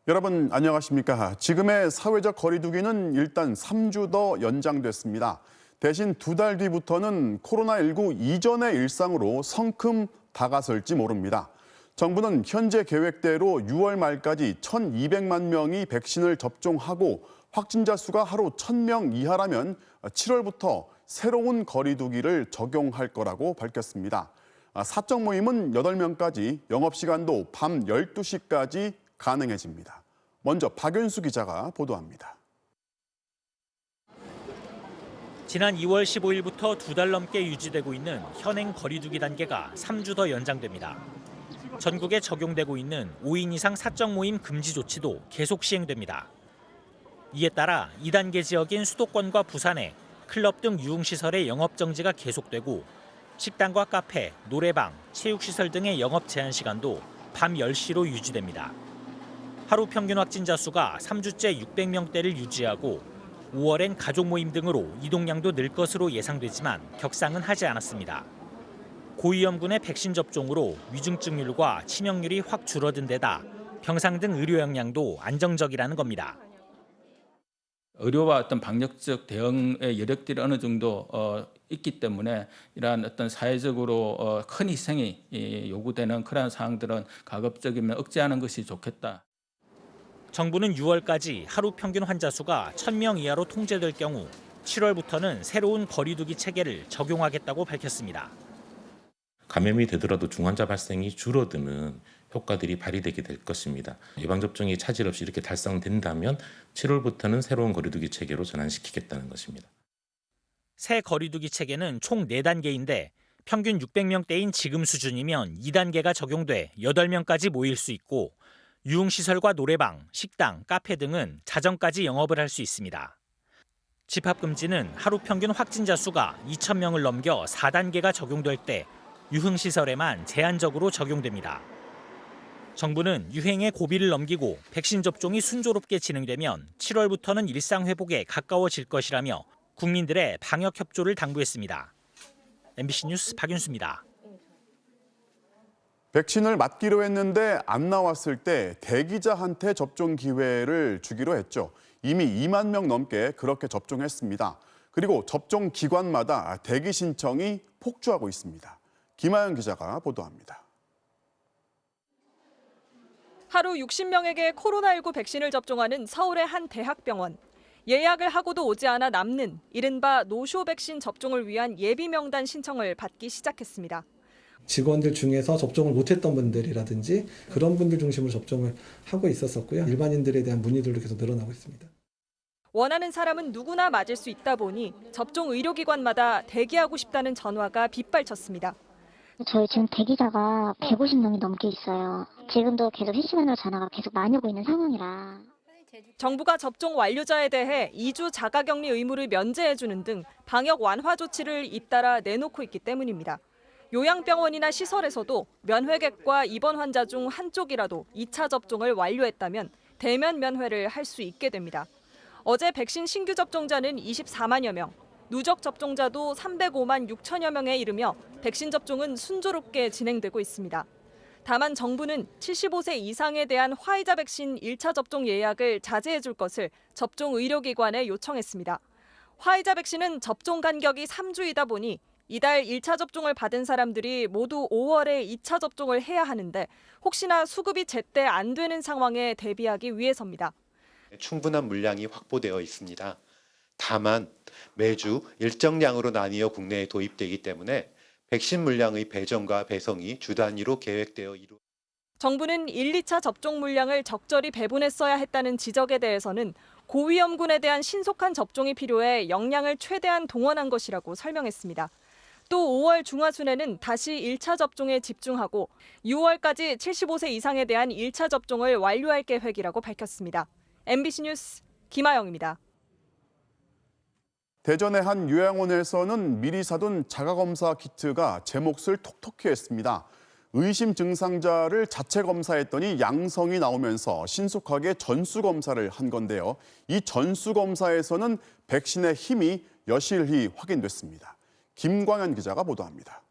여러분 안녕하십니까? 지금의 사회적 거리두기는 일단 3주 더 연장됐습니다. 대신 2달 뒤부터는 코로나19 이전의 일상으로 성큼 다가설지 모릅니다. 정부는 현재 계획대로 6월 말까지 1,200만 명이 백신을 접종하고 확진자 수가 하루 1,000명 이하라면 7월부터 새로운 거리두기를 적용할 거라고 밝혔습니다. 사적 모임은 8명까지, 영업시간도 밤 12시까지 가능해집니다. 먼저 박윤수 기자가 보도합니다. 지난 2월 15일부터 2달 넘게 유지되고 있는 현행 거리두기 단계가 3주 더 연장됩니다. 전국에 적용되고 있는 5인 이상 사적 모임 금지 조치도 계속 시행됩니다. 이에 따라 2단계 지역인 수도권과 부산에 클럽 등 유흥시설의 영업 정지가 계속되고 식당과 카페, 노래방, 체육시설 등의 영업 제한 시간도 밤 10시로 유지됩니다. 하루 평균 확진자 수가 3주째 600명대를 유지하고 5월엔 가족 모임 등으로 이동량도 늘 것으로 예상되지만 격상은 하지 않았습니다. 고위험군의 백신 접종으로 위중증률과 치명률이 확 줄어든 데다 병상 등 의료 역량도 안정적이라는 겁니다. 의료와 어떤 방역적 대응의 여력들이 어느 정도 있기 때문에 이러한 어떤 사회적으로 큰 희생이 요구되는 그러한 사항들은 가급적이면 억제하는 것이 좋겠다. 정부는 6월까지 하루 평균 환자 수가 1,000명 이하로 통제될 경우 7월부터는 새로운 거리두기 체계를 적용하겠다고 밝혔습니다. 감염이 되더라도 중환자 발생이 줄어드는 효과들이 발휘되게 될 것입니다. 예방접종이 차질 없이 이렇게 달성된다면 7월부터는 새로운 거리두기 체계로 전환시키겠다는 것입니다. 새 거리두기 체계는 총 4단계인데 평균 600명대인 지금 수준이면 2단계가 적용돼 8명까지 모일 수 있고 유흥시설과 노래방, 식당, 카페 등은 자정까지 영업을 할 수 있습니다. 집합금지는 하루 평균 확진자 수가 2,000명을 넘겨 4단계가 적용될 때 유흥시설에만 제한적으로 적용됩니다. 정부는 유행의 고비를 넘기고 백신 접종이 순조롭게 진행되면 7월부터는 일상 회복에 가까워질 것이라며 국민들의 방역 협조를 당부했습니다. MBC 뉴스 박윤수입니다. 백신을 맞기로 했는데 안 나왔을 때 대기자한테 접종 기회를 주기로 했죠. 이미 2만 명 넘게 그렇게 접종했습니다. 그리고 접종 기관마다 대기 신청이 폭주하고 있습니다. 김하영 기자가 보도합니다. 하루 60명에게 코로나19 백신을 접종하는 서울의 한 대학병원. 예약을 하고도 오지 않아 남는 이른바 노쇼 백신 접종을 위한 예비 명단 신청을 받기 시작했습니다. 직원들 중에서 접종을 못했던 분들이라든지 그런 분들 중심으로 접종을 하고 있었었고요. 일반인들에 대한 문의들도 계속 늘어나고 있습니다. 원하는 사람은 누구나 맞을 수 있다 보니 접종 의료기관마다 대기하고 싶다는 전화가 빗발쳤습니다. 저희 지금 대기자가 150명이 넘게 있어요. 지금도 계속 실시간으로 전화가 계속 많이 오고 있는 상황이라. 정부가 접종 완료자에 대해 2주 자가격리 의무를 면제해주는 등 방역 완화 조치를 잇따라 내놓고 있기 때문입니다. 요양병원이나 시설에서도 면회객과 입원 환자 중 한쪽이라도 2차 접종을 완료했다면 대면 면회를 할 수 있게 됩니다. 어제 백신 신규 접종자는 24만여 명, 누적 접종자도 305만 6천여 명에 이르며 백신 접종은 순조롭게 진행되고 있습니다. 다만 정부는 75세 이상에 대한 화이자 백신 1차 접종 예약을 자제해 줄 것을 접종 의료기관에 요청했습니다. 화이자 백신은 접종 간격이 3주이다 보니 이달 1차 접종을 받은 사람들이 모두 5월에 2차 접종을 해야 하는데 혹시나 수급이 제때 안 되는 상황에 대비하기 위해서입니다. 충분한 물량이 확보되어 있습니다. 다만 매주 일정량으로 나뉘어 국내에 도입되기 때문에 백신 물량의 배정과 배송이 주 단위로 계획되어 정부는 1, 2차 접종 물량을 적절히 배분했어야 했다는 지적에 대해서는 고위험군에 대한 신속한 접종이 필요해 역량을 최대한 동원한 것이라고 설명했습니다. 또 5월 중하순에는 다시 1차 접종에 집중하고 6월까지 75세 이상에 대한 1차 접종을 완료할 계획이라고 밝혔습니다. MBC 뉴스 김하영입니다. 대전의 한 요양원에서는 미리 사둔 자가검사 키트가 제 몫을 톡톡히 했습니다. 의심 증상자를 자체 검사했더니 양성이 나오면서 신속하게 전수검사를 한 건데요. 이 전수검사에서는 백신의 힘이 여실히 확인됐습니다. 김광현 기자가 보도합니다.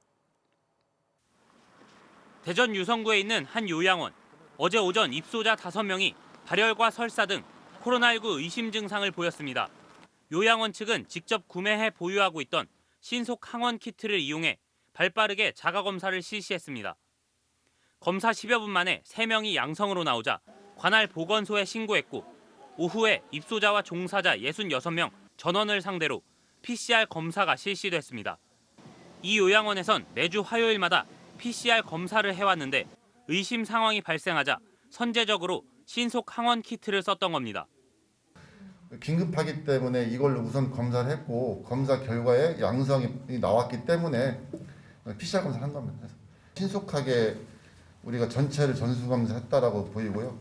대전 유성구에 있는 한 요양원. 어제 오전 입소자 5명이 발열과 설사 등 코로나19 의심 증상을 보였습니다. 요양원 측은 직접 구매해 보유하고 있던 신속 항원 키트를 이용해 발빠르게 자가검사를 실시했습니다. 검사 10여 분 만에 3명이 양성으로 나오자 관할 보건소에 신고했고 오후에 입소자와 종사자 66명 전원을 상대로 PCR 검사가 실시됐습니다. 이 요양원에선 매주 화요일마다 PCR 검사를 해왔는데 의심 상황이 발생하자 선제적으로 신속 항원 키트를 썼던 겁니다. 긴급하기 때문에 이걸로 우선 검사를 했고 검사 결과에 양성이 나왔기 때문에 PCR 검사를 한 겁니다. 신속하게 우리가 전체를 전수검사했다라고 보이고요.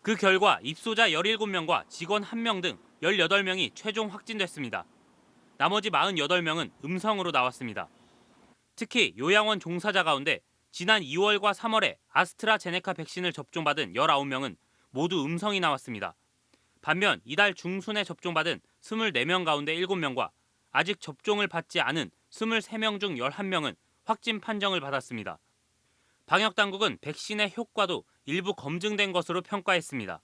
그 결과 입소자 17명과 직원 1명 등 18명이 최종 확진됐습니다. 나머지 48명은 음성으로 나왔습니다. 특히 요양원 종사자 가운데 지난 2월과 3월에 아스트라제네카 백신을 접종받은 19명은 모두 음성이 나왔습니다. 반면 이달 중순에 접종받은 24명 가운데 7명과 아직 접종을 받지 않은 23명 중 11명은 확진 판정을 받았습니다. 방역당국은 백신의 효과도 일부 검증된 것으로 평가했습니다.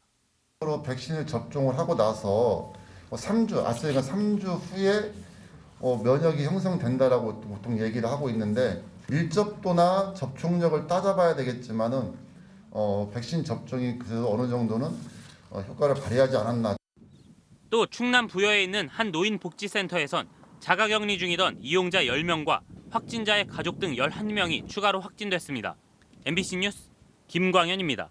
백신을 접종을 하고 나서 3주, 아스트라제네카 3주 후에 면역이 형성된다라고 보통 얘기를 하고 있는데 밀접도나 접촉력을 따져봐야 되겠지만은 백신 접종이 그래도 어느 정도는 효과를 발휘하지 않았나. 또 충남 부여에 있는 한 노인복지센터에선 자가격리 중이던 이용자 10명과 확진자의 가족 등 11명이 추가로 확진됐습니다. MBC 뉴스 김광현입니다.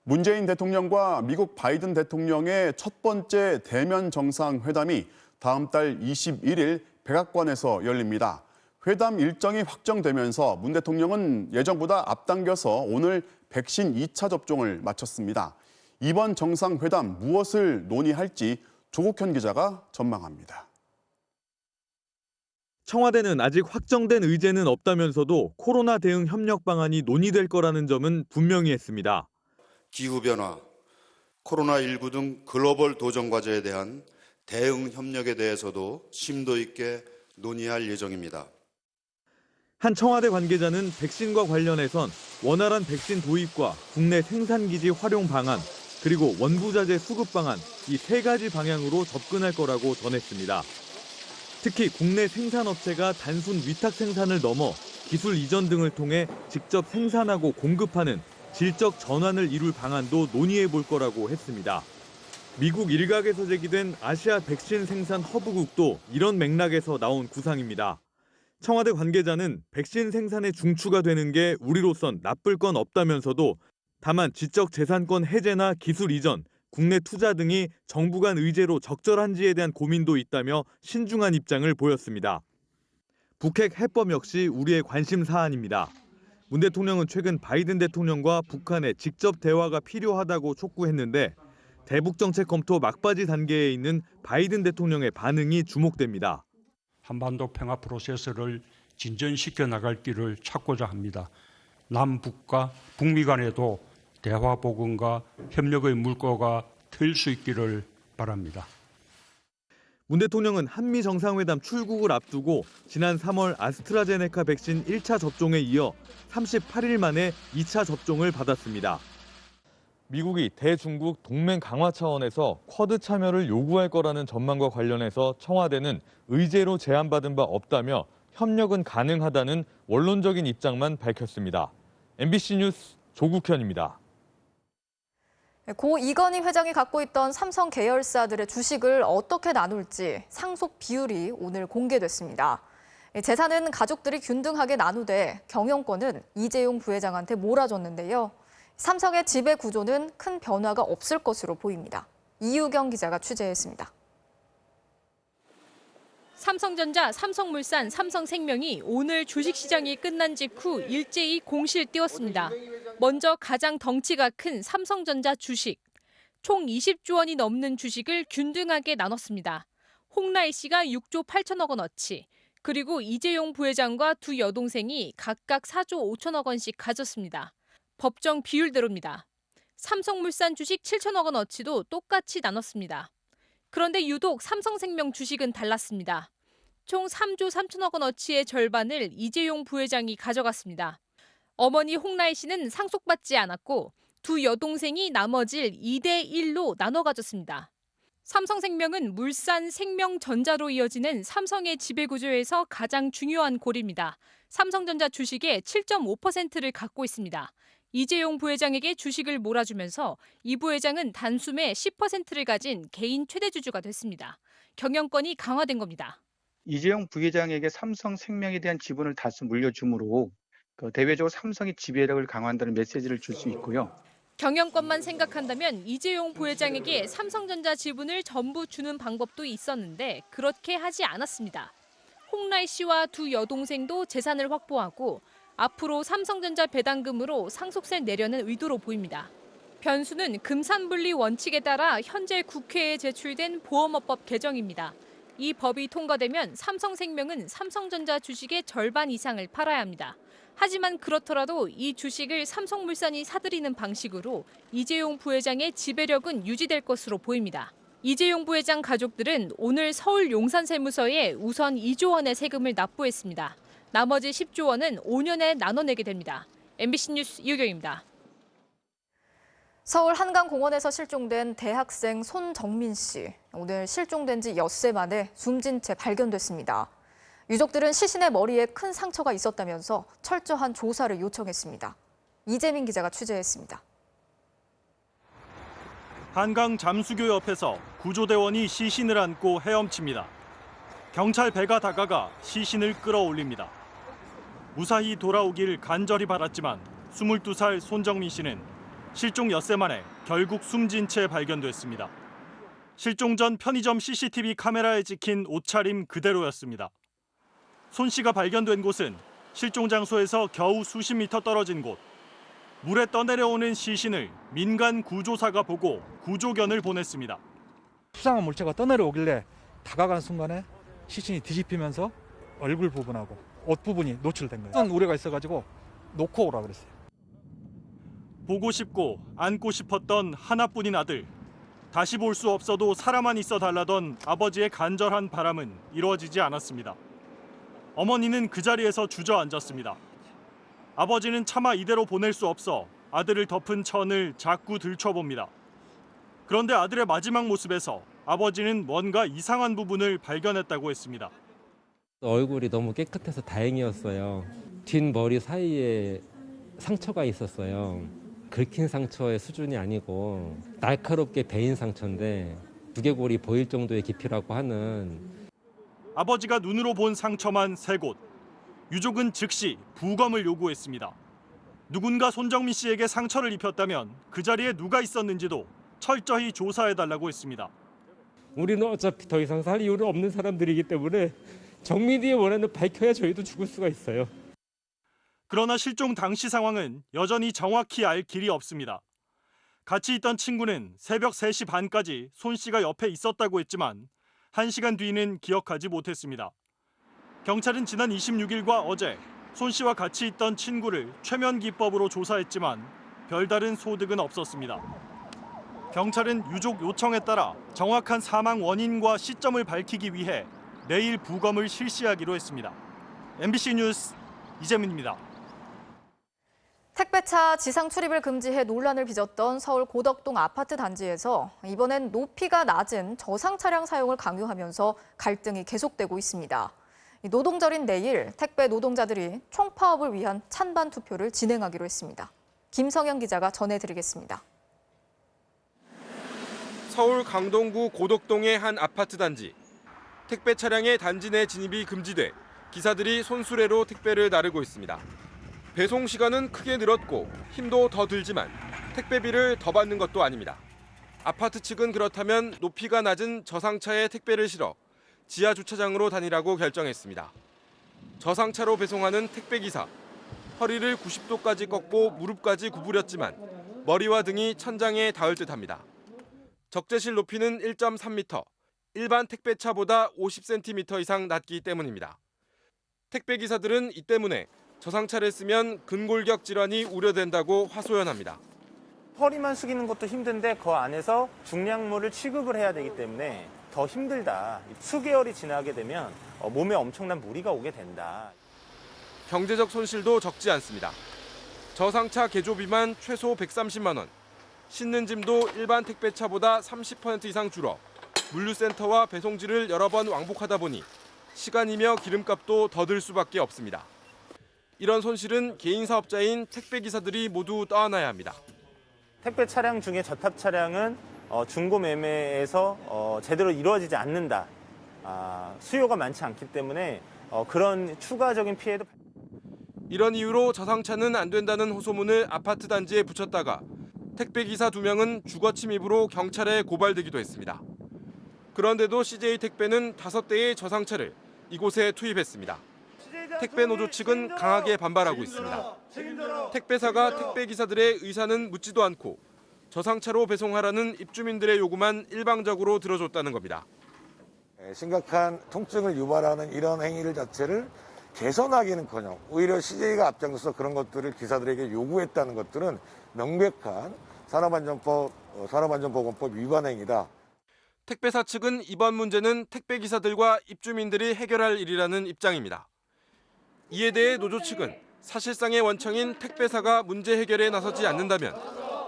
문재인 대통령과 미국 바이든 대통령의 첫 번째 대면 정상회담이 다음 달 21일 백악관에서 열립니다. 회담 일정이 확정되면서 문 대통령은 예정보다 앞당겨서 오늘 백신 2차 접종을 마쳤습니다. 이번 정상회담 무엇을 논의할지 조국현 기자가 전망합니다. 청와대는 아직 확정된 의제는 없다면서도 코로나 대응 협력 방안이 논의될 거라는 점은 분명히 했습니다. 기후변화, 코로나19 등 글로벌 도전 과제에 대한 대응 협력에 대해서도 심도 있게 논의할 예정입니다. 한 청와대 관계자는 백신과 관련해선 원활한 백신 도입과 국내 생산기지 활용 방안, 그리고 원부자재 수급 방안, 이 3가지 방향으로 접근할 거라고 전했습니다. 특히 국내 생산업체가 단순 위탁 생산을 넘어 기술 이전 등을 통해 직접 생산하고 공급하는 질적 전환을 이룰 방안도 논의해 볼 거라고 했습니다. 미국 일각에서 제기된 아시아 백신 생산 허브국도 이런 맥락에서 나온 구상입니다. 청와대 관계자는 백신 생산에 중추가 되는 게 우리로선 나쁠 건 없다면서도 다만 지적 재산권 해제나 기술 이전, 국내 투자 등이 정부 간 의제로 적절한지에 대한 고민도 있다며 신중한 입장을 보였습니다. 북핵 해법 역시 우리의 관심 사안입니다. 문 대통령은 최근 바이든 대통령과 북한의 직접 대화가 필요하다고 촉구했는데 대북 정책 검토 막바지 단계에 있는 바이든 대통령의 반응이 주목됩니다. 한반도 평화 프로세스를 진전시켜 나갈 길을 찾고자 합니다. 남북과 북미 간에도 대화 복원과 협력의 물꼬가 트일 수 있기를 바랍니다. 문 대통령은 한미 정상회담 출국을 앞두고 지난 3월 아스트라제네카 백신 1차 접종에 이어 38일 만에 2차 접종을 받았습니다. 미국이 대중국 동맹 강화 차원에서 쿼드 참여를 요구할 거라는 전망과 관련해서 청와대는 의제로 제안받은 바 없다며 협력은 가능하다는 원론적인 입장만 밝혔습니다. MBC 뉴스 조국현입니다. 고 이건희 회장이 갖고 있던 삼성 계열사들의 주식을 어떻게 나눌지 상속 비율이 오늘 공개됐습니다. 재산은 가족들이 균등하게 나누되 경영권은 이재용 부회장한테 몰아줬는데요. 삼성의 지배 구조는 큰 변화가 없을 것으로 보입니다. 이유경 기자가 취재했습니다. 삼성전자, 삼성물산, 삼성생명이 오늘 주식시장이 끝난 직후 일제히 공시를 띄웠습니다. 먼저 가장 덩치가 큰 삼성전자 주식. 총 20조 원이 넘는 주식을 균등하게 나눴습니다. 홍라희 씨가 6조 8천억 원어치, 그리고 이재용 부회장과 두 여동생이 각각 4조 5천억 원씩 가졌습니다. 법정 비율대로입니다. 삼성물산 주식 7천억 원어치도 똑같이 나눴습니다. 그런데 유독 삼성생명 주식은 달랐습니다. 총 3조 3천억 원어치의 절반을 이재용 부회장이 가져갔습니다. 어머니 홍라희 씨는 상속받지 않았고 두 여동생이 나머지를 2대1로 나눠 가졌습니다. 삼성생명은 물산, 생명전자로 이어지는 삼성의 지배구조에서 가장 중요한 고리입니다. 삼성전자 주식의 7.5%를 갖고 있습니다. 이재용 부회장에게 주식을 몰아주면서 이 부회장은 단숨에 10%를 가진 개인 최대주주가 됐습니다. 경영권이 강화된 겁니다. 이재용 부회장에게 삼성생명에 대한 지분을 다수 물려줌으로 대외적으로 삼성의 지배력을 강화한다는 메시지를 줄 수 있고요. 경영권만 생각한다면 이재용 부회장에게 삼성전자 지분을 전부 주는 방법도 있었는데 그렇게 하지 않았습니다. 홍라이 씨와 두 여동생도 재산을 확보하고 앞으로 삼성전자 배당금으로 상속세 내려는 의도로 보입니다. 변수는 금산분리 원칙에 따라 현재 국회에 제출된 보험업법 개정입니다. 이 법이 통과되면 삼성생명은 삼성전자 주식의 절반 이상을 팔아야 합니다. 하지만 그렇더라도 이 주식을 삼성물산이 사들이는 방식으로 이재용 부회장의 지배력은 유지될 것으로 보입니다. 이재용 부회장 가족들은 오늘 서울 용산세무서에 우선 2조 원의 세금을 납부했습니다. 나머지 10조 원은 5년에 나눠내게 됩니다. MBC 뉴스 이유경입니다. 서울 한강공원에서 실종된 대학생 손정민 씨. 오늘 실종된 지 엿새 만에 숨진 채 발견됐습니다. 유족들은 시신의 머리에 큰 상처가 있었다면서 철저한 조사를 요청했습니다. 이재민 기자가 취재했습니다. 한강 잠수교 옆에서 구조대원이 시신을 안고 헤엄칩니다. 경찰 배가 다가가 시신을 끌어올립니다. 무사히 돌아오길 간절히 바랐지만 22살 손정민 씨는 실종 엿새 만에 결국 숨진 채 발견됐습니다. 실종 전 편의점 CCTV 카메라에 찍힌 옷차림 그대로였습니다. 손 씨가 발견된 곳은 실종 장소에서 겨우 수십 미터 떨어진 곳. 물에 떠내려오는 시신을 민간 구조사가 보고 구조견을 보냈습니다. 수상한 물체가 떠내려오길래 다가가는 순간에 시신이 뒤집히면서 얼굴 부분하고 옷 부분이 노출된 거예요. 큰 우려가 있어가지고 놓고 오라 그랬어요. 보고 싶고 안고 싶었던 하나뿐인 아들. 다시 볼 수 없어도 살아만 있어 달라던 아버지의 간절한 바람은 이루어지지 않았습니다. 어머니는 그 자리에서 주저앉았습니다. 아버지는 차마 이대로 보낼 수 없어 아들을 덮은 천을 자꾸 들춰봅니다. 그런데 아들의 마지막 모습에서 아버지는 뭔가 이상한 부분을 발견했다고 했습니다. 얼굴이 너무 깨끗해서 다행이었어요. 뒷머리 사이에 상처가 있었어요. 긁힌 상처의 수준이 아니고 날카롭게 베인 상처인데 두개골이 보일 정도의 깊이라고 하는. 아버지가 눈으로 본 상처만 3곳. 유족은 즉시 부검을 요구했습니다. 누군가 손정민 씨에게 상처를 입혔다면 그 자리에 누가 있었는지도 철저히 조사해달라고 했습니다. 우리는 어차피 더 이상 살 이유는 없는 사람들이기 때문에 정민이의 원한을 밝혀야 저희도 죽을 수가 있어요. 그러나 실종 당시 상황은 여전히 정확히 알 길이 없습니다. 같이 있던 친구는 새벽 3시 반까지 손 씨가 옆에 있었다고 했지만 1시간 뒤는 기억하지 못했습니다. 경찰은 지난 26일과 어제 손 씨와 같이 있던 친구를 최면 기법으로 조사했지만 별다른 소득은 없었습니다. 경찰은 유족 요청에 따라 정확한 사망 원인과 시점을 밝히기 위해 내일 부검을 실시하기로 했습니다. MBC 뉴스 이재민입니다. 택배차 지상 출입을 금지해 논란을 빚었던 서울 고덕동 아파트 단지에서 이번엔 높이가 낮은 저상 차량 사용을 강요하면서 갈등이 계속되고 있습니다. 노동절인 내일 택배 노동자들이 총파업을 위한 찬반 투표를 진행하기로 했습니다. 김성현 기자가 전해드리겠습니다. 서울 강동구 고덕동의 한 아파트 단지. 택배 차량의 단지 내 진입이 금지돼 기사들이 손수레로 택배를 나르고 있습니다. 배송 시간은 크게 늘었고 힘도 더 들지만 택배비를 더 받는 것도 아닙니다. 아파트 측은 그렇다면 높이가 낮은 저상차에 택배를 실어 지하 주차장으로 다니라고 결정했습니다. 저상차로 배송하는 택배기사. 허리를 90도까지 꺾고 무릎까지 구부렸지만 머리와 등이 천장에 닿을 듯합니다. 적재실 높이는 1.3m, 일반 택배차보다 50cm 이상 낮기 때문입니다. 택배기사들은 이 때문에 저상차를 쓰면 근골격 질환이 우려된다고 하소연합니다. 허리만 숙이는 것도 힘든데 그 안에서 중량물을 취급을 해야 되기 때문에 더 힘들다. 수개월이 지나게 되면 몸에 엄청난 무리가 오게 된다. 경제적 손실도 적지 않습니다. 저상차 개조비만 최소 130만 원, 싣는 짐도 일반 택배차보다 30% 이상 줄어 물류센터와 배송지를 여러 번 왕복하다 보니 시간이며 기름값도 더 들 수밖에 없습니다. 이런 손실은 개인 사업자인 택배기사들이 모두 떠안아야 합니다. 택배 차량 중에 저탑 차량은 중고 매매에서 제대로 이루어지지 않는다. 수요가 많지 않기 때문에 그런 추가적인 피해도. 이런 이유로 저상차는 안 된다는 호소문을 아파트 단지에 붙였다가 택배기사 2명은 주거 침입으로 경찰에 고발되기도 했습니다. 그런데도 CJ 택배는 5대의 저상차를 이곳에 투입했습니다. 택배 노조 측은 강하게 반발하고 있습니다. 택배사가 택배기사들의 의사는 묻지도 않고 저상차로 배송하라는 입주민들의 요구만 일방적으로 들어줬다는 겁니다. 심각한 통증을 유발하는 이런 행위를 자체를 개선하기는커녕 오히려 CJ가 앞장서서 그런 것들을 기사들에게 요구했다는 것들은 명백한 산업안전보건법 위반 행위다. 택배사 측은 이번 문제는 택배기사들과 입주민들이 해결할 일이라는 입장입니다. 이에 대해 노조 측은 사실상의 원청인 택배사가 문제 해결에 나서지 않는다면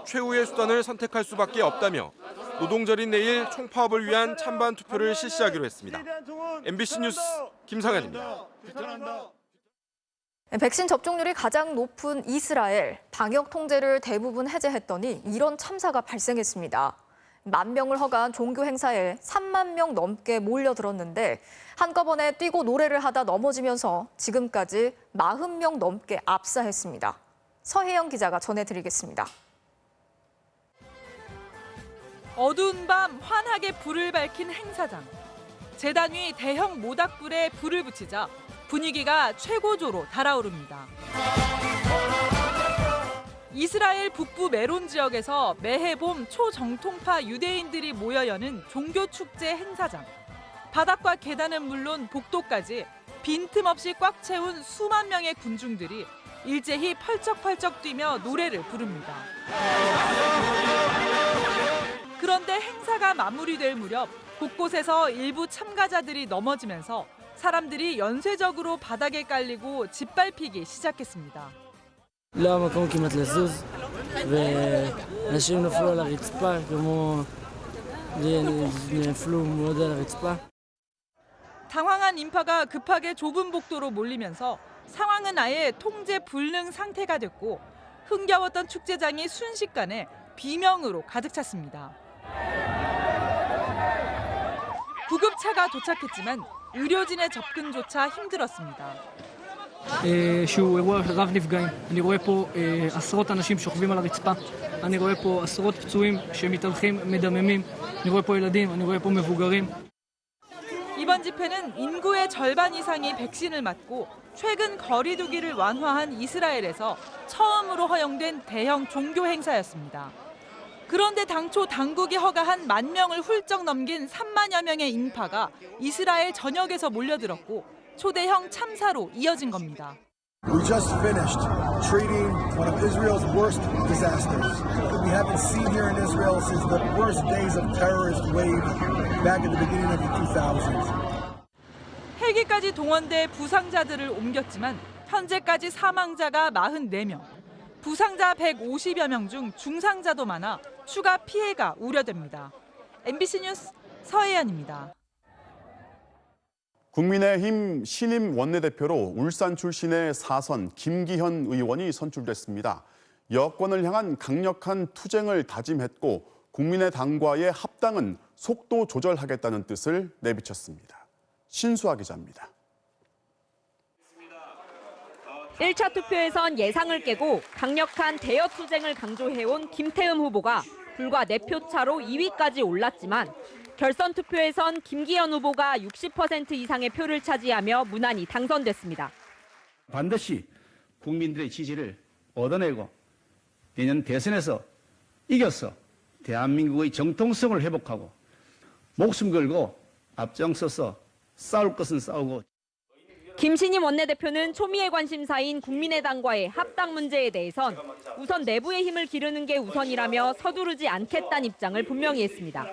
최후의 수단을 선택할 수밖에 없다며 노동절인 내일 총파업을 위한 찬반 투표를 실시하기로 했습니다. MBC 뉴스 김상현입니다. 백신 접종률이 가장 높은 이스라엘, 방역 통제를 대부분 해제했더니 이런 참사가 발생했습니다. 10,000명을 허가한 종교 행사에 3만 명 넘게 몰려들었는데 한꺼번에 뛰고 노래를 하다 넘어지면서 지금까지 40명 넘게 압사했습니다. 서혜영 기자가 전해드리겠습니다. 어두운 밤 환하게 불을 밝힌 행사장. 재단 위 대형 모닥불에 불을 붙이자 분위기가 최고조로 달아오릅니다. 이스라엘 북부 메론 지역에서 매해 봄 초정통파 유대인들이 모여 여는 종교축제 행사장. 바닥과 계단은 물론 복도까지 빈틈없이 꽉 채운 수만 명의 군중들이 일제히 펄쩍펄쩍 뛰며 노래를 부릅니다. 그런데 행사가 마무리될 무렵 곳곳에서 일부 참가자들이 넘어지면서 사람들이 연쇄적으로 바닥에 깔리고 짓밟히기 시작했습니다. לא המקום כמעט לזוז, ואנשים נפלו על הרצפה, כמו נפלו מאוד על הרצפה. 당황한 인파가 급하게 좁은 복도로 몰리면서 상황은 아예 통제 불능 상태가 됐고 흥겨웠던 축제장이 순식간에 비명으로 가득 찼습니다. 구급차가 도착했지만 의료진의 접근조차 힘들었습니다. שהוא אירוע רב נפגעים. אני רואה פה עשרות אנשים שוכבים על הרצפה. אני רואה פה עשרות פצועים שמתהלכים מדממים. אני רואה פה ילדים, אני רואה פה מבוגרים. 이번 집회는 인구의 절반 이상이 백신을 맞고 최근 거리 두기를 완화한 이스라엘에서 처음으로 허용된 대형 종교 행사였습니다. 그런데 당초 당국이 허가한 10,000명을 훌쩍 넘긴 3만여 명의 인파가 이스라엘 전역에서 몰려들었고 초대형 참사로 이어진 겁니다. We just finished treating one of Israel's worst disasters. We haven't seen here in Israel since the worst days of terrorist wave back in the beginning of the 2000s. 헬기까지 동원돼 부상자들을 옮겼지만 현재까지 사망자가 44명, 부상자 150여 명 중 중상자도 많아 추가 피해가 우려됩니다. MBC 뉴스 서혜연입니다. 국민의힘 신임 원내대표로 울산 출신의 4선 김기현 의원이 선출됐습니다. 여권을 향한 강력한 투쟁을 다짐했고 국민의당과의 합당은 속도 조절하겠다는 뜻을 내비쳤습니다. 신수아 기자입니다. 1차 투표에선 예상을 깨고 강력한 대여 투쟁을 강조해온 김태흠 후보가 불과 4표 차로 2위까지 올랐지만 결선 투표에선 김기현 후보가 60% 이상의 표를 차지하며 무난히 당선됐습니다. 반드시 국민들의 지지를 얻어내고 내년 대선에서 이겨서 대한민국의 정통성을 회복하고 목숨 걸고 앞장서서 싸울 것은 싸우고. 김신임 원내대표는 초미의 관심사인 국민의당과의 합당 문제에 대해선 우선 내부의 힘을 기르는 게 우선이라며 서두르지 않겠다는 입장을 분명히 했습니다.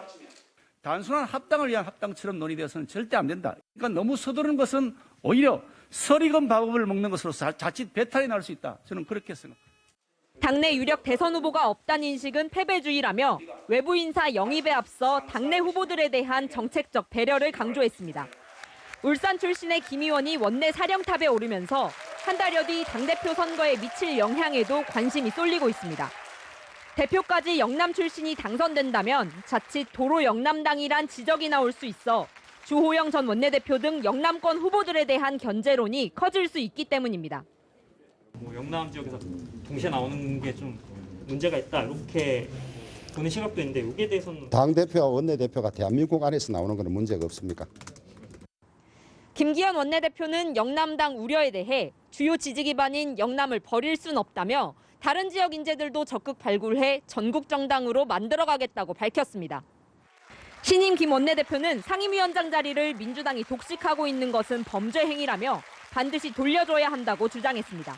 단순한 합당을 위한 합당처럼 논의되어서는 절대 안 된다. 그러니까 너무 서두르는 것은 오히려 설익은 밥을 먹는 것으로서 자칫 배탈이 날 수 있다. 저는 그렇게 생각합니다. 당내 유력 대선 후보가 없다는 인식은 패배주의라며 외부 인사 영입에 앞서 당내 후보들에 대한 정책적 배려를 강조했습니다. 울산 출신의 김 의원이 원내 사령탑에 오르면서 한 달여 뒤 당대표 선거에 미칠 영향에도 관심이 쏠리고 있습니다. 대표까지 영남 출신이 당선된다면 자칫 도로 영남당이란 지적이 나올 수 있어 주호영 전 원내대표 등 영남권 후보들에 대한 견제론이 커질 수 있기 때문입니다. 영남 지역에서 동시에 나오는 게 좀 문제가 있다 이렇게 보는 시각도 있는데 여기에 대해서는 당대표와 원내대표가 대한민국 안에서 나오는 건 문제가 없습니까? 김기현 원내대표는 영남당 우려에 대해 주요 지지 기반인 영남을 버릴 순 없다며 다른 지역 인재들도 적극 발굴해 전국 정당으로 만들어가겠다고 밝혔습니다. 신임 김 원내대표는 상임위원장 자리를 민주당이 독식하고 있는 것은 범죄 행위라며 반드시 돌려줘야 한다고 주장했습니다.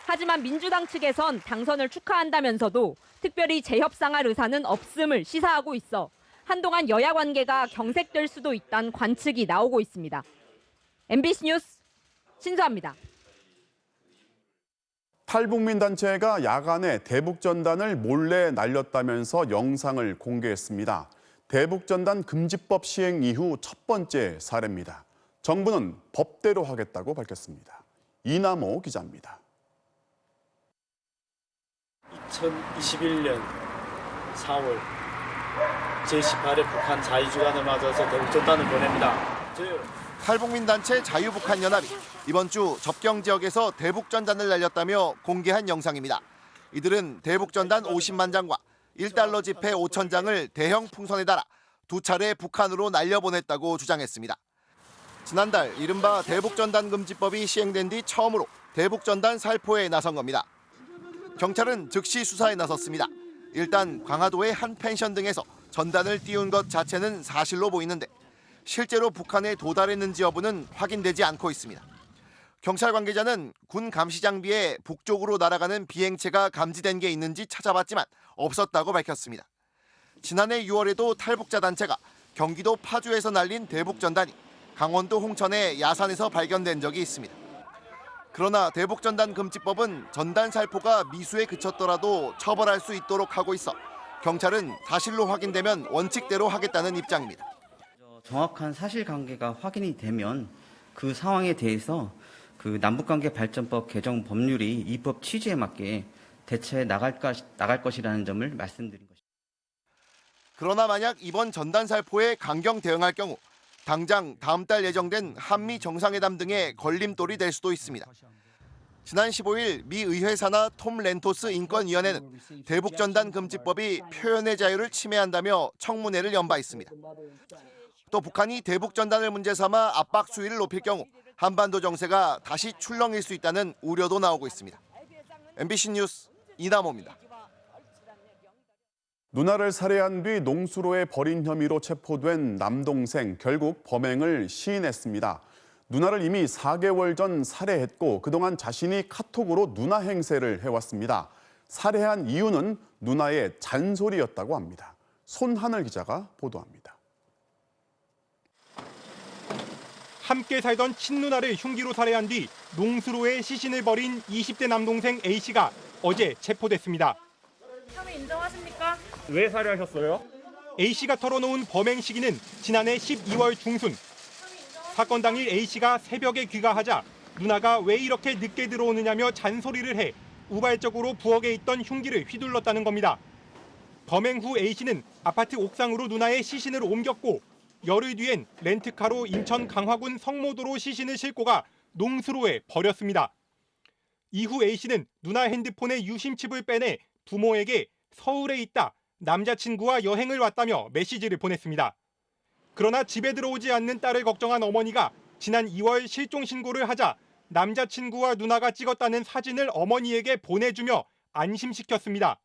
하지만 민주당 측에선 당선을 축하한다면서도 특별히 재협상할 의사는 없음을 시사하고 있어 한동안 여야 관계가 경색될 수도 있다는 관측이 나오고 있습니다. MBC 뉴스 신수아입니다. 탈북민 단체가 야간에 대북전단을 몰래 날렸다면서 영상을 공개했습니다. 대북전단 금지법 시행 이후 첫 번째 사례입니다. 정부는 법대로 하겠다고 밝혔습니다. 이남호 기자입니다. 2021년 4월 제18회 북한 자유주간을 맞아서 대북전단을 보냅니다. 탈북민 단체 자유북한연합이 이번 주 접경 지역에서 대북전단을 날렸다며 공개한 영상입니다. 이들은 대북전단 50만 장과 1달러 지폐 5천 장을 대형 풍선에 달아 2차례 북한으로 날려보냈다고 주장했습니다. 지난달 이른바 대북전단 금지법이 시행된 뒤 처음으로 대북전단 살포에 나선 겁니다. 경찰은 즉시 수사에 나섰습니다. 일단 광화도의 한 펜션 등에서 전단을 띄운 것 자체는 사실로 보이는데 실제로 북한에 도달했는지 여부는 확인되지 않고 있습니다. 경찰 관계자는 군 감시 장비에 북쪽으로 날아가는 비행체가 감지된 게 있는지 찾아봤지만 없었다고 밝혔습니다. 지난해 6월에도 탈북자 단체가 경기도 파주에서 날린 대북전단이 강원도 홍천의 야산에서 발견된 적이 있습니다. 그러나 대북전단 금지법은 전단 살포가 미수에 그쳤더라도 처벌할 수 있도록 하고 있어 경찰은 사실로 확인되면 원칙대로 하겠다는 입장입니다. 정확한 사실관계가 확인이 되면 그 상황에 대해서 그 남북관계 발전법 개정 법률이 입법 취지에 맞게 대처해 나갈 것이라는 점을 말씀드린 것입니다. 그러나 만약 이번 전단 살포에 강경 대응할 경우 당장 다음 달 예정된 한미 정상회담 등의 걸림돌이 될 수도 있습니다. 지난 15일 미 의회 산하 톰 렌토스 인권위원회는 대북전단 금지법이 표현의 자유를 침해한다며 청문회를 연 바 있습니다. 또 북한이 대북전단을 문제 삼아 압박 수위를 높일 경우 한반도 정세가 다시 출렁일 수 있다는 우려도 나오고 있습니다. MBC 뉴스 이남호입니다. 누나를 살해한 뒤 농수로에 버린 혐의로 체포된 남동생 결국 범행을 시인했습니다. 누나를 이미 4개월 전 살해했고 그동안 자신이 카톡으로 누나 행세를 해왔습니다. 살해한 이유는 누나의 잔소리였다고 합니다. 손하늘 기자가 보도합니다. 함께 살던 친누나를 흉기로 살해한 뒤 농수로에 시신을 버린 20대 남동생 A씨가 어제 체포됐습니다. 혐의 인정하십니까? 왜 살해하셨어요? A씨가 털어놓은 범행 시기는 지난해 12월 중순. 사건 당일 A씨가 새벽에 귀가하자 누나가 왜 이렇게 늦게 들어오느냐며 잔소리를 해 우발적으로 부엌에 있던 흉기를 휘둘렀다는 겁니다. 범행 후 A씨는 아파트 옥상으로 누나의 시신을 옮겼고 열흘 뒤엔 렌트카로 인천 강화군 성모도로 시신을 싣고 가 농수로에 버렸습니다. 이후 A씨는 누나 핸드폰의 유심칩을 빼내 부모에게 서울에 있다, 남자친구와 여행을 왔다며 메시지를 보냈습니다. 그러나 집에 들어오지 않는 딸을 걱정한 어머니가 지난 2월 실종 신고를 하자 남자친구와 누나가 찍었다는 사진을 어머니에게 보내주며 안심시켰습니다.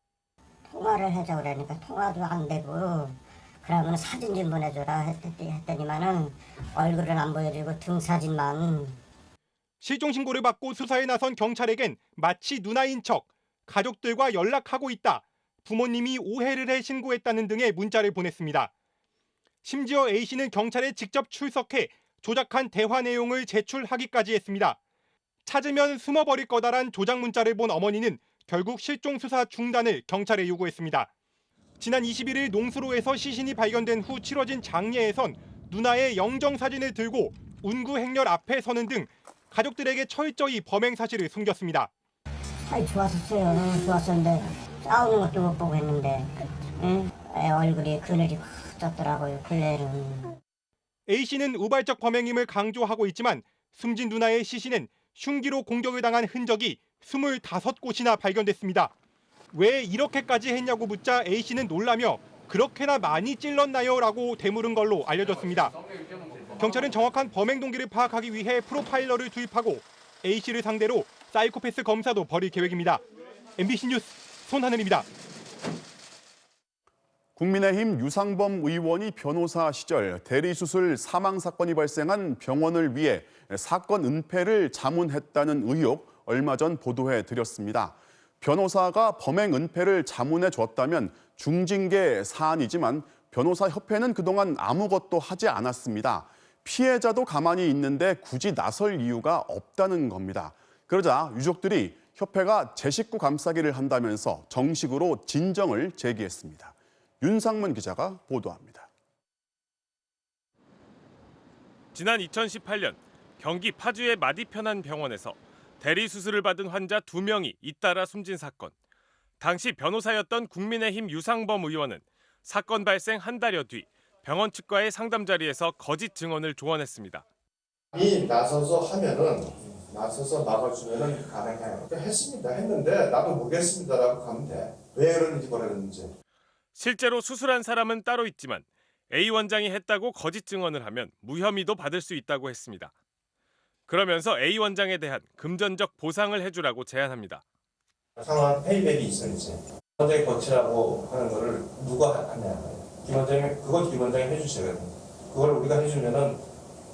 통화를 해줘 그러니까 통화도 안 되고 그러면 사진 좀 보내줘라 했더니만은 얼굴은 안 보여주고 등 사진만. 실종 신고를 받고 수사에 나선 경찰에겐 마치 누나인 척 가족들과 연락하고 있다, 부모님이 오해를 해 신고했다는 등의 문자를 보냈습니다. 심지어 A씨는 경찰에 직접 출석해 조작한 대화 내용을 제출하기까지 했습니다. 찾으면 숨어버릴 거다란 조작 문자를 본 어머니는 결국 실종 수사 중단을 경찰에 요구했습니다. 지난 21일 농수로에서 시신이 발견된 후 치러진 장례에선 누나의 영정 사진을 들고 운구 행렬 앞에 서는 등 가족들에게 철저히 범행 사실을 숨겼습니다. 아이 좋았었어요. 좋았었는데 싸우는 것도 못 보고 했는데 애 얼굴이 그늘이 확 쪘더라고요. 근래는. A씨는 우발적 범행임을 강조하고 있지만 숨진 누나의 시신은 흉기로 공격을 당한 흔적이 25곳이나 발견됐습니다. 왜 이렇게까지 했냐고 묻자 A씨는 놀라며 그렇게나 많이 찔렀나요? 라고 되물은 걸로 알려졌습니다. 경찰은 정확한 범행 동기를 파악하기 위해 프로파일러를 투입하고 A씨를 상대로 사이코패스 검사도 벌일 계획입니다. MBC 뉴스 손하늘입니다. 국민의힘 유상범 의원이 변호사 시절 대리수술 사망 사건이 발생한 병원을 위해 사건 은폐를 자문했다는 의혹 얼마 전 보도해 드렸습니다. 변호사가 범행 은폐를 자문해 줬다면 중징계 사안이지만 변호사협회는 그동안 아무것도 하지 않았습니다. 피해자도 가만히 있는데 굳이 나설 이유가 없다는 겁니다. 그러자 유족들이 협회가 제 식구 감싸기를 한다면서 정식으로 진정을 제기했습니다. 윤상문 기자가 보도합니다. 지난 2018년 경기 파주의 마디편한 병원에서 대리수술을 받은 환자 2명이 잇따라 숨진 사건. 당시 변호사였던 국민의힘 유상범 의원은 사건 발생 한 달여 뒤 병원 측과의 상담 자리에서 거짓 증언을 조언했습니다. 이 나서서 하면은 나서서 막아주면은 가능해요. 했습니다. 했는데 나도 모르겠습니다라고 가면 돼. 왜 그런지 모르겠는지. 실제로 수술한 사람은 따로 있지만 A 원장이 했다고 거짓 증언을 하면 무혐의도 받을 수 있다고 했습니다. 그러면서 A 원장에 대한 금전적 보상을 해주라고 제안합니다. 상황 페이백이 있어야지. 원장이 거치라고 하는 거를 누가 하냐. 김 원장이 해주셔야 돼요. 그걸 우리가 해주면은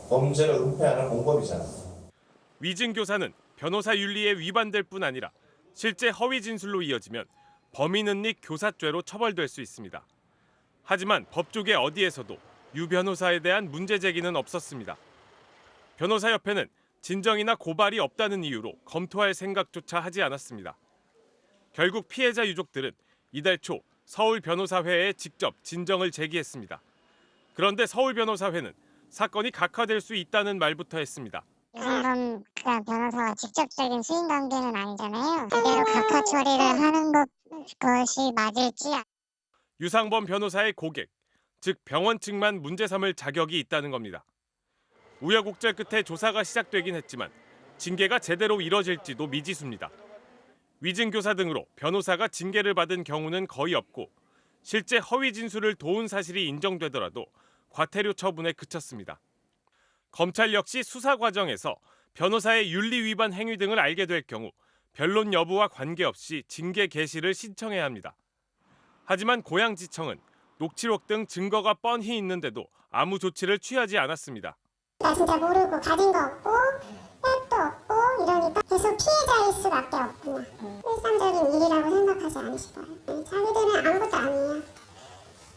범죄를 은폐하는 공범이잖아. 위증 교사는 변호사 윤리에 위반될 뿐 아니라 실제 허위 진술로 이어지면 범인 은닉 교사죄로 처벌될 수 있습니다. 하지만 법조계 어디에서도 유 변호사에 대한 문제 제기는 없었습니다. 변호사협회는 진정이나 고발이 없다는 이유로 검토할 생각조차 하지 않았습니다. 결국 피해자 유족들은 이달 초 서울변호사회에 직접 진정을 제기했습니다. 그런데 서울변호사회는 사건이 각하될 수 있다는 말부터 했습니다. 유상범 변호사와 직접적인 수인 관계는 아니잖아요. 그대로 각하 처리를 하는 것이 맞을지. 유상범 변호사의 고객, 즉 병원 측만 문제 삼을 자격이 있다는 겁니다. 우여곡절 끝에 조사가 시작되긴 했지만 징계가 제대로 이뤄질지도 미지수입니다. 위증교사 등으로 변호사가 징계를 받은 경우는 거의 없고 실제 허위 진술을 도운 사실이 인정되더라도 과태료 처분에 그쳤습니다. 검찰 역시 수사 과정에서 변호사의 윤리 위반 행위 등을 알게 될 경우 변론 여부와 관계없이 징계 개시를 신청해야 합니다. 하지만 고양지청은 녹취록 등 증거가 뻔히 있는데도 아무 조치를 취하지 않았습니다. 나 진짜 모르고 가진 거 없고 앱도 없고 이러니까 계속 피해자일 수밖에 없구나. 일상적인 일이라고 생각하지 않으시더라고요. 자기들은 아무것도 아니에요.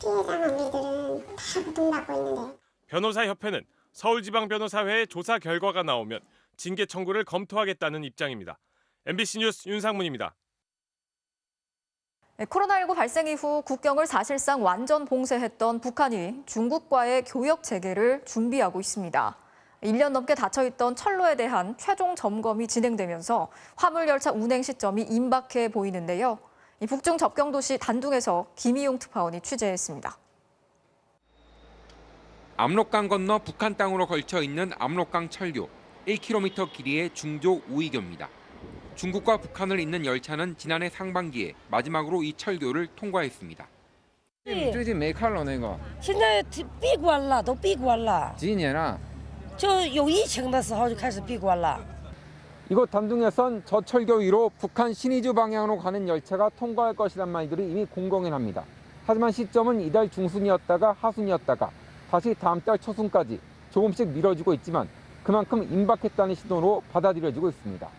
피해자 범죄들은 다 고통받고 있는데. 변호사협회는 서울지방변호사회의 조사 결과가 나오면 징계 청구를 검토하겠다는 입장입니다. MBC 뉴스 윤상문입니다. 코로나19 발생 이후 국경을 사실상 완전 봉쇄했던 북한이 중국과의 교역 재개를 준비하고 있습니다. 1년 넘게 닫혀있던 철로에 대한 최종 점검이 진행되면서 화물열차 운행 시점이 임박해 보이는데요. 북중 접경 도시 단둥에서 김희용 특파원이 취재했습니다. 압록강 건너 북한 땅으로 걸쳐 있는 압록강 철교 1km 길이의 중조 우이교입니다. 중국과 북한을 잇는 열차는 지난해 상반기에 마지막으로 이 철교를 통과했습니다. 最近没看了那个。现在闭关了，都闭关了。几年了？就有疫情的时候就开始闭关了。 이곳 단둥에선 저 철교 위로 북한 신의주 방향으로 가는 열차가 통과할 것이란 말들이 이미 공공연합니다. 하지만 시점은 이달 중순이었다가 하순이었다가 다시 다음 달 초순까지 조금씩 미뤄지고 있지만 그만큼 임박했다는 신호로 받아들여지고 있습니다.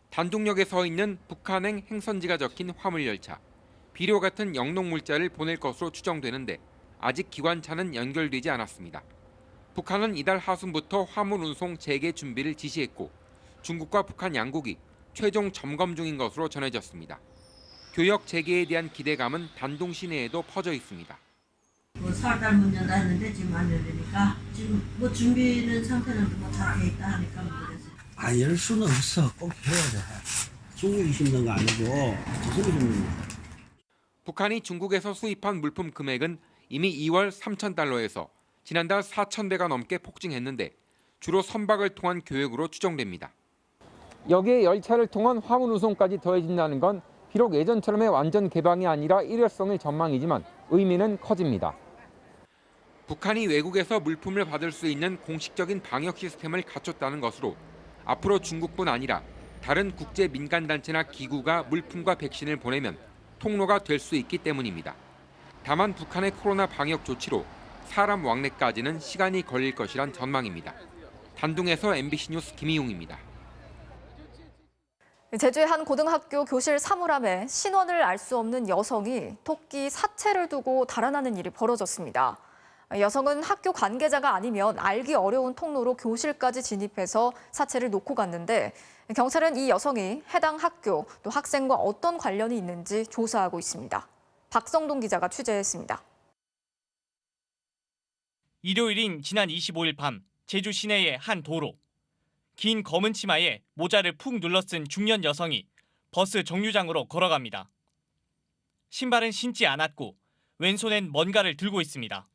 단둥역에 서 있는 북한행 행선지가 적힌 화물열차. 비료 같은 영농 물자를 보낼 것으로 추정되는데 아직 기관차는 연결되지 않았습니다. 북한은 이달 하순부터 화물 운송 재개 준비를 지시했고 중국과 북한 양국이 최종 점검 중인 것으로 전해졌습니다. 교역 재개에 대한 기대감은 단동 시내에도 퍼져 있습니다. 4월 문 연다 했는데 지금 안 열리니까 지금 뭐 준비는 상태는 뭐 다 돼 있다 하니까 모르겠어요. 안 열 수는 없어. 꼭 해야 돼. 중국이 심는 거 아니고 중국이 심는 거. 북한이 중국에서 수입한 물품 금액은 이미 2월 3,000달러에서 지난달 4,000대가 넘게 폭증했는데 주로 선박을 통한 교역으로 추정됩니다. 여기에 열차를 통한 화물 운송까지 더해진다는 건 비록 예전처럼의 완전 개방이 아니라 일회성의 전망이지만 의미는 커집니다. 북한이 외국에서 물품을 받을 수 있는 공식적인 방역 시스템을 갖췄다는 것으로 앞으로 중국뿐 아니라 다른 국제 민간단체나 기구가 물품과 백신을 보내면 통로가 될 수 있기 때문입니다. 다만 북한의 코로나 방역 조치로 사람 왕래까지는 시간이 걸릴 것이란 전망입니다. 단둥에서 MBC 뉴스 김희용입니다. 제주의 한 고등학교 교실 사물함에 신원을 알 수 없는 여성이 토끼 사체를 두고 달아나는 일이 벌어졌습니다. 여성은 학교 관계자가 아니면 알기 어려운 통로로 교실까지 진입해서 사체를 놓고 갔는데 경찰은 이 여성이 해당 학교 또 학생과 어떤 관련이 있는지 조사하고 있습니다. 박성동 기자가 취재했습니다. 일요일인 지난 25일 밤 제주 시내의 한 도로. 긴 검은 치마에 모자를 푹 눌러쓴 중년 여성이 버스 정류장으로 걸어갑니다. 신발은 신지 않았고 왼손엔 뭔가를 들고 있습니다.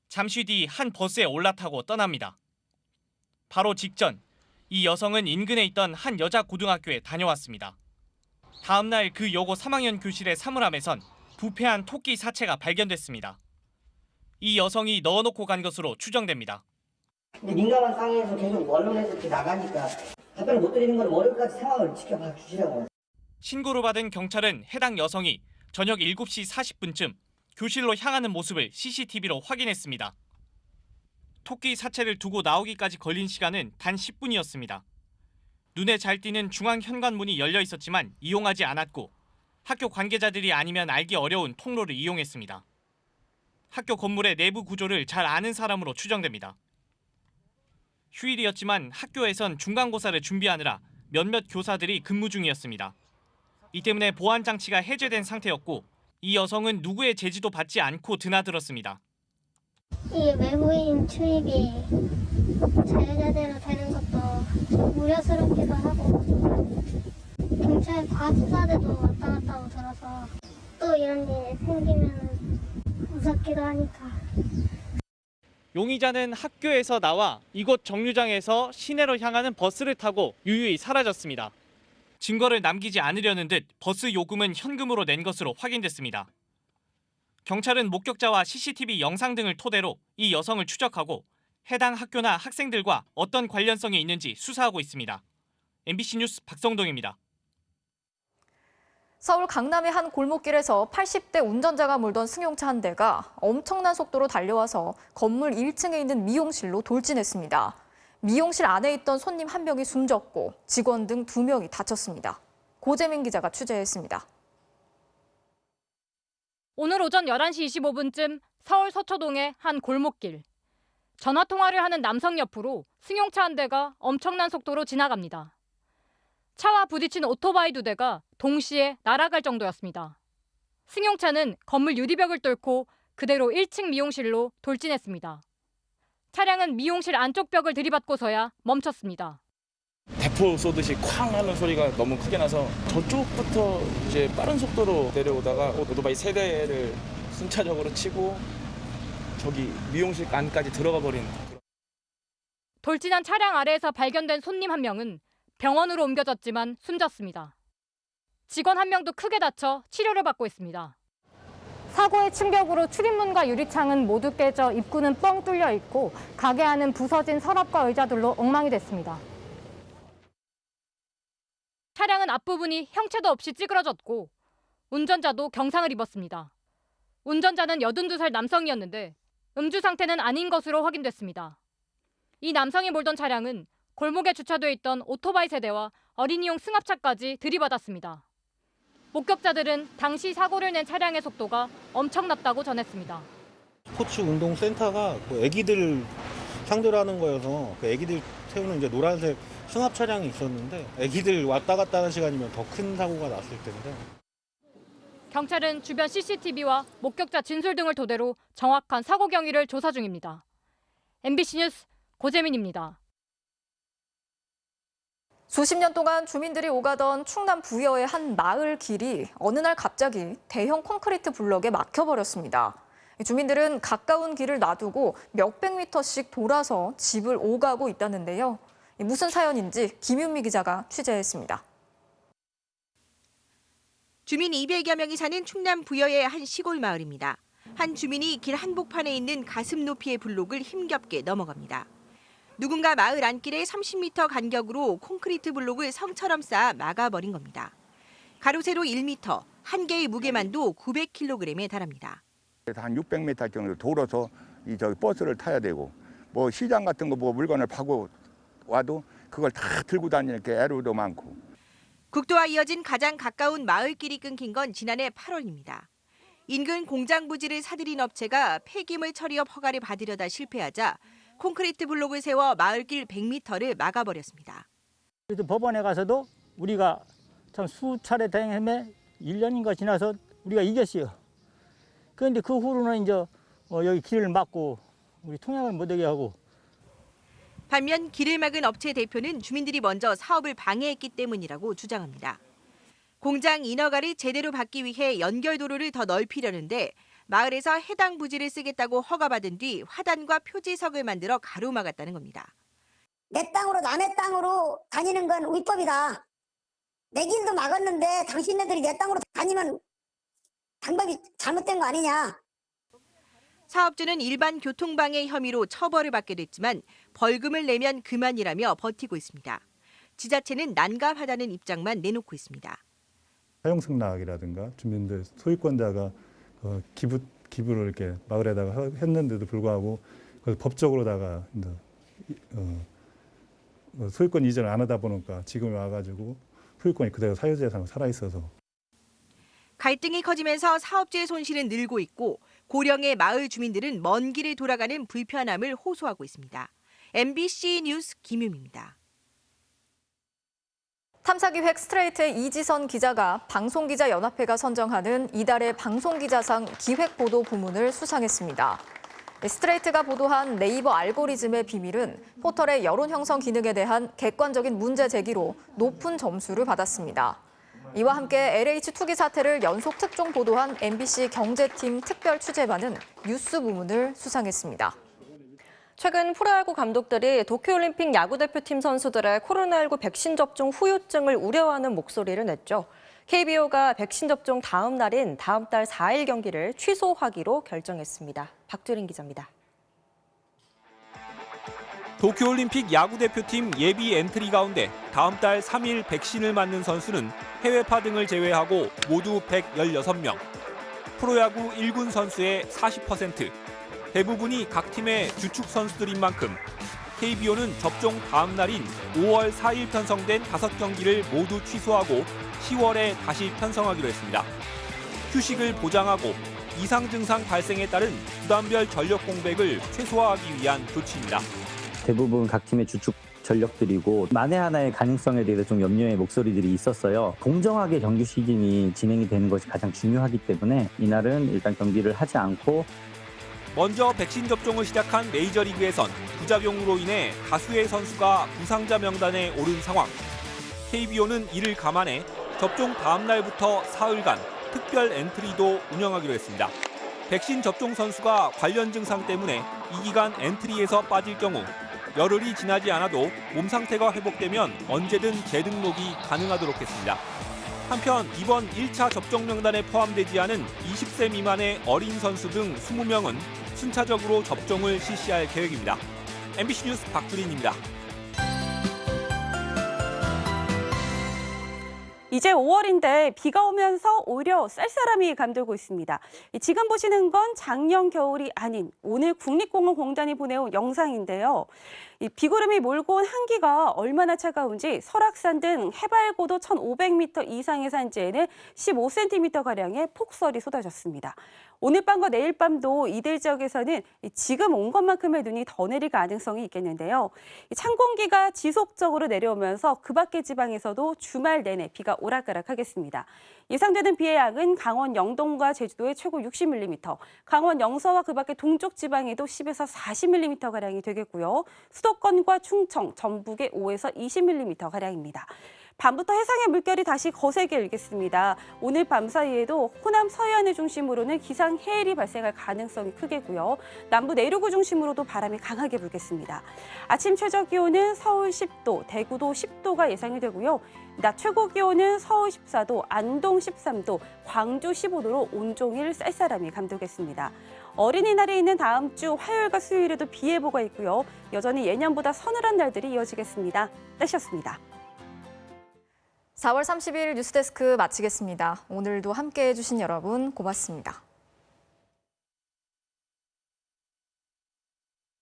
잠시 뒤 한 버스에 올라타고 떠납니다. 바로 직전 이 여성은 인근에 있던 한 여자 고등학교에 다녀왔습니다. 다음 날 그 여고 3학년 교실의 사물함에선 부패한 토끼 사체가 발견됐습니다. 이 여성이 넣어놓고 간 것으로 추정됩니다. 근데 민감한 상황에서 계속 언론에서 이렇게 나가니까 답변을 못 드리는 건 월요일까지 상황을 지켜봐 주시라고. 신고를 받은 경찰은 해당 여성이 저녁 7시 40분쯤 교실로 향하는 모습을 CCTV로 확인했습니다. 토끼 사체를 두고 나오기까지 걸린 시간은 단 10분이었습니다. 눈에 잘 띄는 중앙 현관문이 열려 있었지만 이용하지 않았고 학교 관계자들이 아니면 알기 어려운 통로를 이용했습니다. 학교 건물의 내부 구조를 잘 아는 사람으로 추정됩니다. 휴일이었지만 학교에선 중간고사를 준비하느라 몇몇 교사들이 근무 중이었습니다. 이 때문에 보안 장치가 해제된 상태였고 이 여성은 누구의 제지도 받지 않고 드나들었습니다. 이 외부인 출입이 자유자재로 되는 것도 좀 우려스럽기도 하고 경찰 과수사들도 왔다 갔다 하고 들어서 또 이런 일이 생기면 무섭기도 하니까. 용의자는 학교에서 나와 이곳 정류장에서 시내로 향하는 버스를 타고 유유히 사라졌습니다. 증거를 남기지 않으려는 듯 버스 요금은 현금으로 낸 것으로 확인됐습니다. 경찰은 목격자와 CCTV 영상 등을 토대로 이 여성을 추적하고 해당 학교나 학생들과 어떤 관련성이 있는지 수사하고 있습니다. MBC 뉴스 박성동입니다. 서울 강남의 한 골목길에서 80대 운전자가 몰던 승용차 한 대가 엄청난 속도로 달려와서 건물 1층에 있는 미용실로 돌진했습니다. 미용실 안에 있던 손님 한 명이 숨졌고 직원 등 2명이 다쳤습니다. 고재민 기자가 취재했습니다. 오늘 오전 11시 25분쯤 서울 서초동의 한 골목길. 전화통화를 하는 남성 옆으로 승용차 한 대가 엄청난 속도로 지나갑니다. 차와 부딪힌 오토바이 2대가 동시에 날아갈 정도였습니다. 승용차는 건물 유리벽을 뚫고 그대로 1층 미용실로 돌진했습니다. 차량은 미용실 안쪽 벽을 들이받고서야 멈췄습니다. 대포 쏘듯이 쾅 하는 소리가 너무 크게 나서 저쪽부터 이제 빠른 속도로 내려오다가 오토바이 3대를 순차적으로 치고 저기 미용실 안까지 들어가 버린. 돌진한 차량 아래에서 발견된 손님 한 명은 병원으로 옮겨졌지만 숨졌습니다. 직원 한 명도 크게 다쳐 치료를 받고 있습니다. 사고의 충격으로 출입문과 유리창은 모두 깨져 입구는 뻥 뚫려 있고 가게 안은 부서진 서랍과 의자들로 엉망이 됐습니다. 차량은 앞부분이 형체도 없이 찌그러졌고 운전자도 경상을 입었습니다. 운전자는 82살 남성이었는데 음주 상태는 아닌 것으로 확인됐습니다. 이 남성이 몰던 차량은 골목에 주차돼 있던 오토바이 세대와 어린이용 승합차까지 들이받았습니다. 목격자들은 당시 사고를 낸 차량의 속도가 엄청났다고 전했습니다. 스포츠 운동 센터가 애기들 상대로 하는 거여서 그 애기들 태우는 이제 노란색 수납 차량이 있었는데 애기들 왔다 갔다 하는 시간이면 더 큰 사고가 났을 텐데. 경찰은 주변 CCTV와 목격자 진술 등을 토대로 정확한 사고 경위를 조사 중입니다. MBC 뉴스 고재민입니다. 수십 년 동안 주민들이 오가던 충남 부여의 한 마을 길이 어느 날 갑자기 대형 콘크리트 블럭에 막혀버렸습니다. 주민들은 가까운 길을 놔두고 몇백 미터씩 돌아서 집을 오가고 있다는데요. 무슨 사연인지 김윤미 기자가 취재했습니다. 주민 200여 명이 사는 충남 부여의 한 시골 마을입니다. 한 주민이 길 한복판에 있는 가슴 높이의 블록을 힘겹게 넘어갑니다. 누군가 마을 안길에 30m 간격으로 콘크리트 블록을 성처럼 쌓아 막아버린 겁니다. 가로 세로 1m, 한 개의 무게만도 900kg에 달합니다. 한 600m 정도 돌아서 버스를 타야 되고 뭐 시장 같은 거 뭐 물건을 파고 와도 그걸 다 들고 다니니까 애로도 많고. 국도와 이어진 가장 가까운 마을길이 끊긴 건 지난해 8월입니다. 인근 공장 부지를 사들인 업체가 폐기물 처리업 허가를 받으려다 실패하자 콘크리트 블록을 세워 마을길 100m를 막아버렸습니다. 그래서 법원에 가서도 우리가 참 수차례 대행했네 1년인가 지나서 우리가 이겼어요. 그런데 그 후로는 이제 여기 길을 막고 우리 통행을 못하게 하고. 반면 길을 막은 업체 대표는 주민들이 먼저 사업을 방해했기 때문이라고 주장합니다. 공장 인허가를 제대로 받기 위해 연결도로를 더 넓히려는데 마을에서 해당 부지를 쓰겠다고 허가받은 뒤 화단과 표지석을 만들어 가로막았다는 겁니다. 내 땅으로 남의 땅으로 다니는 건 위법이다. 내 길도 막았는데 당신네들이 내 땅으로 다니면 방법이 잘못된 거 아니냐. 사업주는 일반 교통방해 혐의로 처벌을 받게 됐지만 벌금을 내면 그만이라며 버티고 있습니다. 지자체는 난감하다는 입장만 내놓고 있습니다. 사용승 낙이라든가 주민들 소유권자가 기부를 이렇게 마을에다가 했는데도 불구하고 법적으로다가 소유권 이전을 안 하다 보니까 지금 와가지고 소유권이 그대로 사유재산으로 살아 있어서. 갈등이 커지면서 사업주의 손실은 늘고 있고 고령의 마을 주민들은 먼 길을 돌아가는 불편함을 호소하고 있습니다. MBC 뉴스 김유미입니다. 탐사기획 스트레이트의 이지선 기자가 방송기자연합회가 선정하는 이달의 방송기자상 기획보도 부문을 수상했습니다. 스트레이트가 보도한 네이버 알고리즘의 비밀은 포털의 여론 형성 기능에 대한 객관적인 문제 제기로 높은 점수를 받았습니다. 이와 함께 LH 투기 사태를 연속 특종 보도한 MBC 경제팀 특별 취재반은 뉴스 부문을 수상했습니다. 최근 프로야구 감독들이 도쿄올림픽 야구대표팀 선수들의 코로나19 백신 접종 후유증을 우려하는 목소리를 냈죠. KBO가 백신 접종 다음 날인 다음 달 4일 경기를 취소하기로 결정했습니다. 박두린 기자입니다. 도쿄올림픽 야구대표팀 예비 엔트리 가운데 다음 달 3일 백신을 맞는 선수는 해외파 등을 제외하고 모두 116명. 프로야구 1군 선수의 40%. 대부분이 각 팀의 주축 선수들인 만큼 KBO는 접종 다음 날인 5월 4일 편성된 5경기를 모두 취소하고 10월에 다시 편성하기로 했습니다. 휴식을 보장하고 이상 증상 발생에 따른 구단별 전력 공백을 최소화하기 위한 조치입니다. 대부분 각 팀의 주축 전력들이고 만에 하나의 가능성에 대해서 좀 염려의 목소리들이 있었어요. 공정하게 정규 시즌이 진행이 되는 것이 가장 중요하기 때문에 이날은 일단 경기를 하지 않고 먼저 백신 접종을 시작한 메이저리그에선 부작용으로 인해 다수의 선수가 부상자 명단에 오른 상황. KBO는 이를 감안해 접종 다음 날부터 사흘간 특별 엔트리도 운영하기로 했습니다. 백신 접종 선수가 관련 증상 때문에 이 기간 엔트리에서 빠질 경우 열흘이 지나지 않아도 몸 상태가 회복되면 언제든 재등록이 가능하도록 했습니다. 한편 이번 1차 접종 명단에 포함되지 않은 20세 미만의 어린 선수 등 20명은 순차적으로 접종을 실시할 계획입니다. MBC 뉴스 박두린입니다. 이제 5월인데 비가 오면서 오히려 쌀쌀함이 감돌고 있습니다. 지금 보시는 건 작년 겨울이 아닌 오늘 국립공원 공단이 보내온 영상인데요. 이 비구름이 몰고 온 한기가 얼마나 차가운지 설악산 등 해발 고도 1,500m 이상의 산지에는 15cm가량의 폭설이 쏟아졌습니다. 오늘 밤과 내일 밤도 이들 지역에서는 지금 온 것만큼의 눈이 더 내릴 가능성이 있겠는데요. 찬 공기가 지속적으로 내려오면서 그 밖의 지방에서도 주말 내내 비가 오락가락하겠습니다. 예상되는 비의 양은 강원 영동과 제주도에 최고 60mm, 강원 영서와 그 밖의 동쪽 지방에도 10에서 40mm가량이 되겠고요. 수도권과 충청, 전북에 5에서 20mm가량입니다. 밤부터 해상의 물결이 다시 거세게 일겠습니다. 오늘 밤 사이에도 호남 서해안을 중심으로는 기상해일이 발생할 가능성이 크겠고요. 남부 내륙을 중심으로도 바람이 강하게 불겠습니다. 아침 최저 기온은 서울 10도, 대구도 10도가 예상이 되고요. 낮 최고 기온은 서울 14도, 안동 13도, 광주 15도로 온종일 쌀쌀함이 감돌겠습니다. 어린이날이 있는 다음 주 화요일과 수요일에도 비 예보가 있고요. 여전히 예년보다 서늘한 날들이 이어지겠습니다. 날씨였습니다. 4월 30일 뉴스데스크 마치겠습니다. 오늘도 함께해 주신 여러분 고맙습니다.